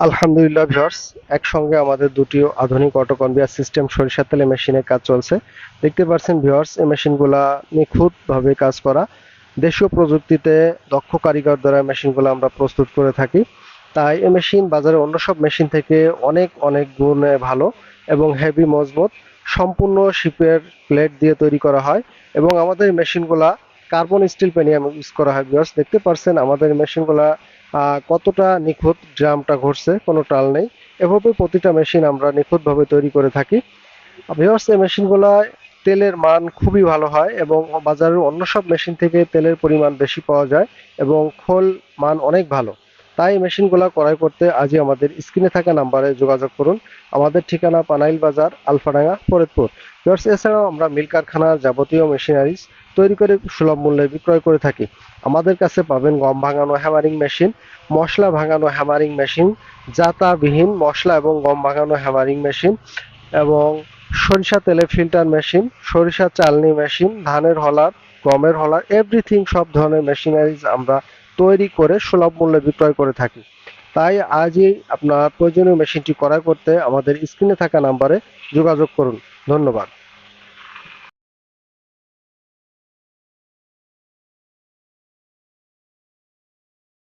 আলহামদুলিল্লাহ ভিউয়ার্স, একসঙ্গে আমাদের দুটি আধুনিক অটো কনভেয়ার সিস্টেম সরিষা তেলে মেশিনের কাজ চলছে। দেখতে পাচ্ছেন ভিউয়ার্স, এই মেশিনগুলা নিখুঁতভাবে কাজ করা। দেশীয় প্রযুক্তিতে দক্ষ কারিগর দ্বারা মেশিনগুলো আমরা প্রস্তুত করে থাকি। তাই এই মেশিন বাজারে অন্য সব মেশিন থেকে অনেক অনেক গুণে ভালো এবং হেভি মজবুত। সম্পূর্ণ শিপের প্লেট দিয়ে তৈরি করা হয় এবং আমাদের মেশিনগুলা কার্বন স্টিল প্যানিয়াম ইউজ করা হয়। ভিউয়ার্স, দেখতে পাচ্ছেন আমাদের মেশিনগুলা কতটা নিখুঁত, ড্রামটা ঘুরছে, কোনো টাল নেই। এভাবে প্রতিটা মেশিন আমরা নিখুঁতভাবে তৈরি করে থাকি। ভিউয়ার্স, এই মেশিনগুলা তেলের মান খুবই ভালো হয় এবং বাজারের অন্য সব মেশিন থেকে তেলের পরিমাণ বেশি পাওয়া যায় এবং খোল মান অনেক ভালো। তাই এই মেশিনগুলা ক্রয় করতে আজই আমাদের স্ক্রিনে থাকা নাম্বারে যোগাযোগ করুন। আমাদের ঠিকানা পানাইল বাজার, আলফাডাঙ্গা, ফরিদপুর। ভিউয়ার্স, এছাড়াও আমরা মিল কারখানার যাবতীয় মেশিনারিজ তৈরি করে সুলভ মূল্যে বিক্রয় করে থাকি। আমাদের কাছে পাবেন গম ভাঙানো হ্যামারিং মেশিন, মশলা ভাঙানো হ্যামারিং মেশিন, জাতাবিহীন মশলা এবং গম ভাঙানো হ্যামারিং মেশিন এবং সরিষা তেলে ফিল্টার মেশিন, সরিষা চালনি মেশিন, ধানের হলার, গমের হলার, এভরিথিং সব ধরনের মেশিনারিজ আমরা তৈরি করে সুলভ মূল্যে বিক্রয় করে থাকি। তাই আজই আপনার প্রয়োজনীয় মেশিনটি ক্রয় করতে আমাদের স্ক্রিনে থাকা নাম্বারে যোগাযোগ করুন। ধন্যবাদ।